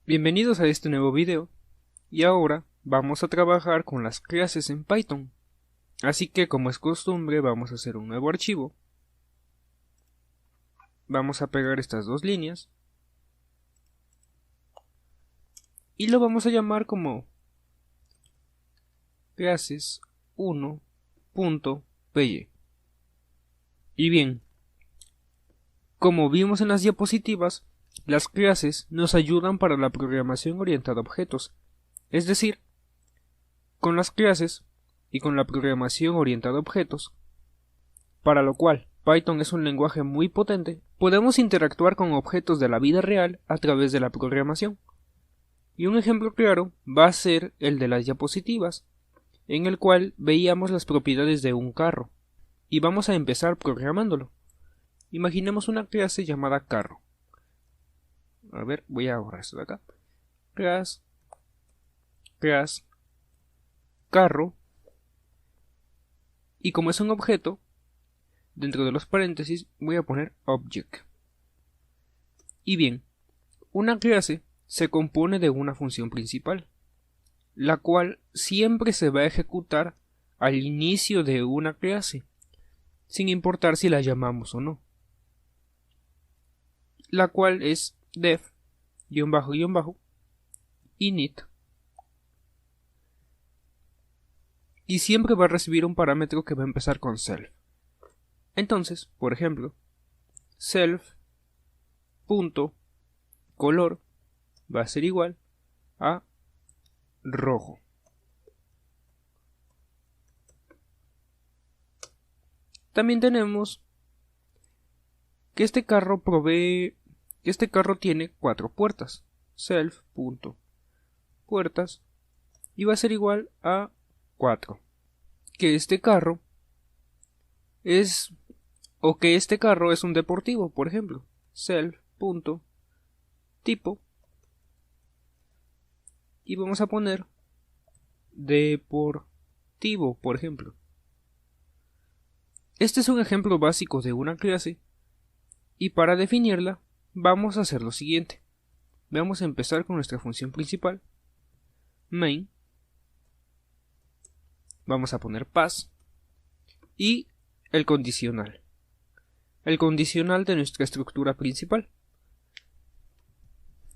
Bienvenidos a este nuevo video y ahora vamos a trabajar con las clases en Python. Así que como es costumbre vamos a hacer un nuevo archivo. Vamos a pegar estas dos líneas y lo vamos a llamar como clases 1.py. Y bien, como vimos en las diapositivas, las clases nos ayudan para la programación orientada a objetos, es decir, con las clases y con la programación orientada a objetos, para lo cual Python es un lenguaje muy potente, podemos interactuar con objetos de la vida real a través de la programación. Y un ejemplo claro va a ser el de las diapositivas, en el cual veíamos las propiedades de un carro, y vamos a empezar programándolo. Imaginemos una clase llamada carro. A ver, voy a borrar esto de acá. Class carro, y como es un objeto, dentro de los paréntesis voy a poner object. Y bien, una clase se compone de una función principal, la cual siempre se va a ejecutar al inicio de una clase, sin importar si la llamamos o no, la cual es def-init, y siempre va a recibir un parámetro que va a empezar con self. Entonces, por ejemplo, self.color va a ser igual a rojo. También tenemos que este carro tiene 4 puertas. Self.puertas y va a ser igual a 4. Que este carro es un deportivo, por ejemplo. Self.tipo y vamos a poner deportivo, por ejemplo. Este es un ejemplo básico de una clase y para definirla vamos a hacer lo siguiente. Vamos a empezar con nuestra función principal, main. Vamos a poner pass y el condicional de nuestra estructura principal.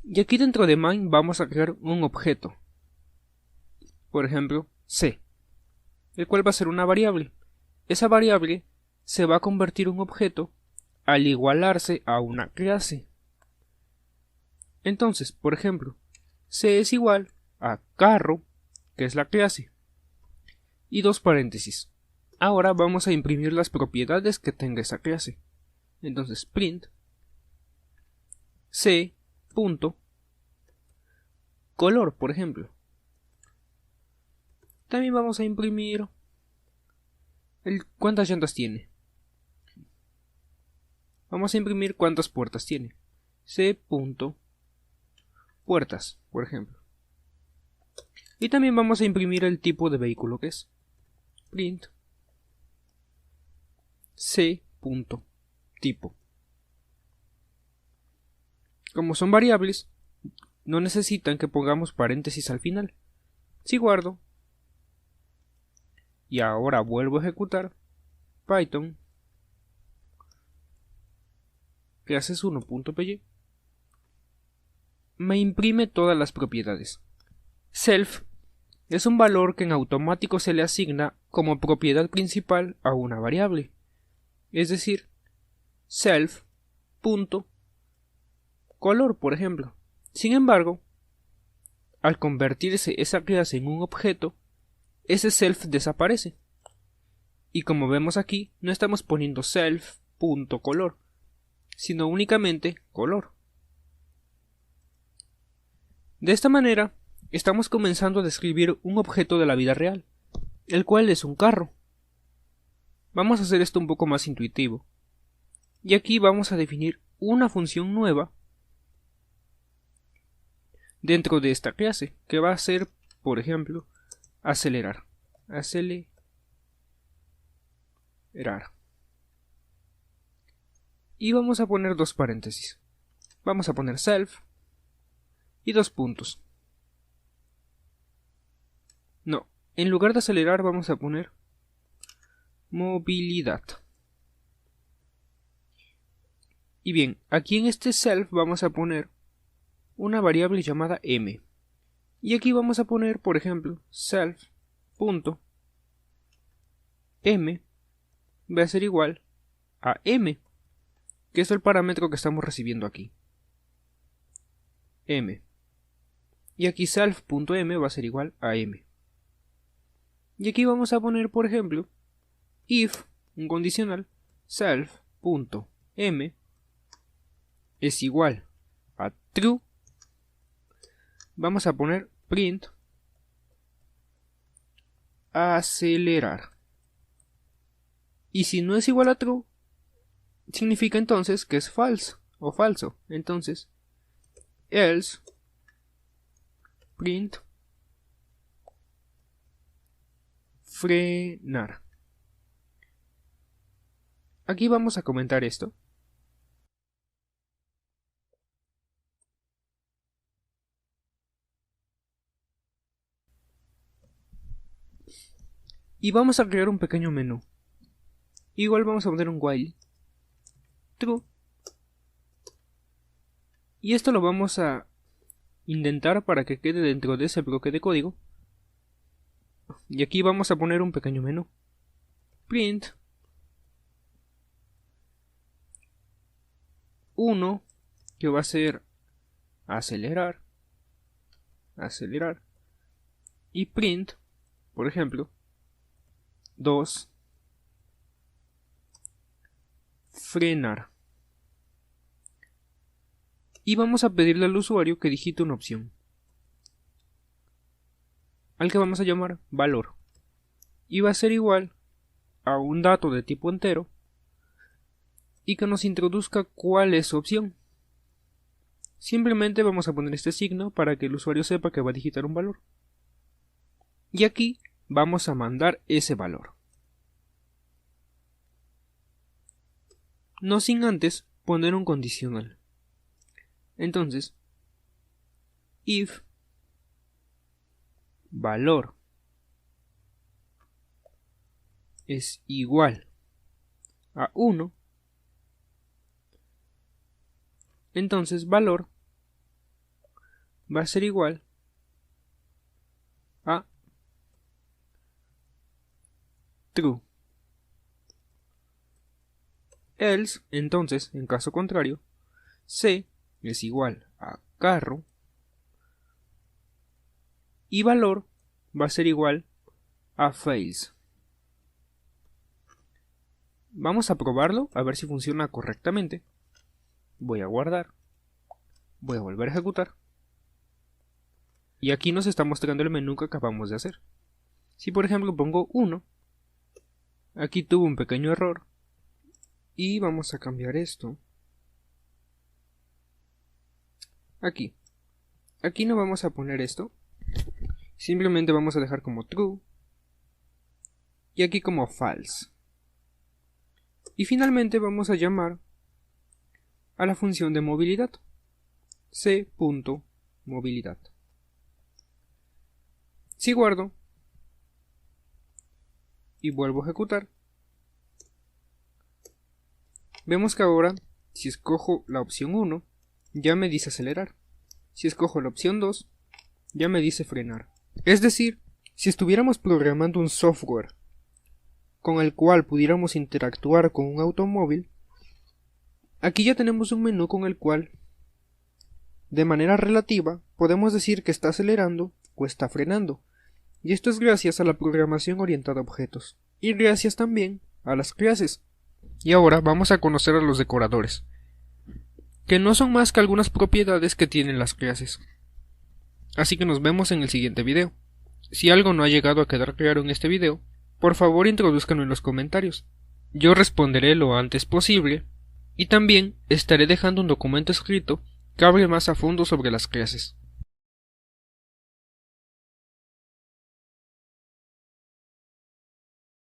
Y aquí dentro de main vamos a crear un objeto, por ejemplo c, el cual va a ser una variable. Esa variable se va a convertir en un objeto al igualarse a una clase. Entonces, por ejemplo, c es igual a carro, que es la clase, y dos paréntesis. Ahora vamos a imprimir las propiedades que tenga esa clase. Entonces print c punto color, por ejemplo. También vamos a imprimir cuántas llantas tiene. Vamos a imprimir cuántas puertas tiene. C punto puertas, por ejemplo. Y también vamos a imprimir el tipo de vehículo que es. Print c punto tipo. Como son variables, no necesitan que pongamos paréntesis al final. Si guardo y ahora vuelvo a ejecutar Python clases 1.py, me imprime todas las propiedades. Self es un valor que en automático se le asigna como propiedad principal a una variable, es decir, self.color, por ejemplo. Sin embargo, al convertirse esa clase en un objeto, ese self desaparece. Y como vemos aquí, no estamos poniendo self.color, sino únicamente color. De esta manera, estamos comenzando a describir un objeto de la vida real, el cual es un carro. Vamos a hacer esto un poco más intuitivo. Y aquí vamos a definir una función nueva dentro de esta clase, que va a ser, por ejemplo, acelerar. Y vamos a poner dos paréntesis. Vamos a poner self y 2 puntos. No, en lugar de acelerar vamos a poner movilidad. Y bien, aquí en este self vamos a poner una variable llamada m. Y aquí vamos a poner, por ejemplo, self.m va a ser igual a m, que es el parámetro que estamos recibiendo aquí. M. Y aquí self.m va a ser igual a m. Y aquí vamos a poner, por ejemplo, if, un condicional, self.m es igual a true. Vamos a poner print acelerar. Y si no es igual a true, significa entonces que es false o falso. Entonces, else print frenar. Aquí vamos a comentar esto. Y vamos a crear un pequeño menú. Igual vamos a poner un while true. Y esto lo vamos a indentar para que quede dentro de ese bloque de código. Y aquí vamos a poner un pequeño menú. Print 1, que va a ser acelerar. Y print, por ejemplo, 2, frenar. Y vamos a pedirle al usuario que digite una opción, al que vamos a llamar valor. Y va a ser igual a un dato de tipo entero y que nos introduzca cuál es su opción. Simplemente vamos a poner este signo para que el usuario sepa que va a digitar un valor. Y aquí vamos a mandar ese valor. No sin antes poner un condicional. Entonces, if valor es igual a 1, entonces valor va a ser igual a true. Else, entonces, en caso contrario, c es igual a carro y valor va a ser igual a fails. Vamos a probarlo a ver si funciona correctamente. Voy a guardar, voy a volver a ejecutar y aquí nos está mostrando el menú que acabamos de hacer. Si por ejemplo pongo 1, aquí tuvo un pequeño error y vamos a cambiar esto. Aquí no vamos a poner esto, simplemente vamos a dejar como true y aquí como false. Y finalmente vamos a llamar a la función de movilidad, c.movilidad. Si guardo y vuelvo a ejecutar, vemos que ahora, si escojo la opción 1, ya me dice acelerar. Si escojo la opción 2, ya me dice frenar. Es decir, si estuviéramos programando un software con el cual pudiéramos interactuar con un automóvil, aquí ya tenemos un menú con el cual, de manera relativa, podemos decir que está acelerando o está frenando. Y esto es gracias a la programación orientada a objetos. Y gracias también a las clases. Y ahora vamos a conocer a los decoradores, que no son más que algunas propiedades que tienen las clases. Así que nos vemos en el siguiente video. Si algo no ha llegado a quedar claro en este video, por favor introdúzcanlo en los comentarios. Yo responderé lo antes posible, y también estaré dejando un documento escrito que hable más a fondo sobre las clases.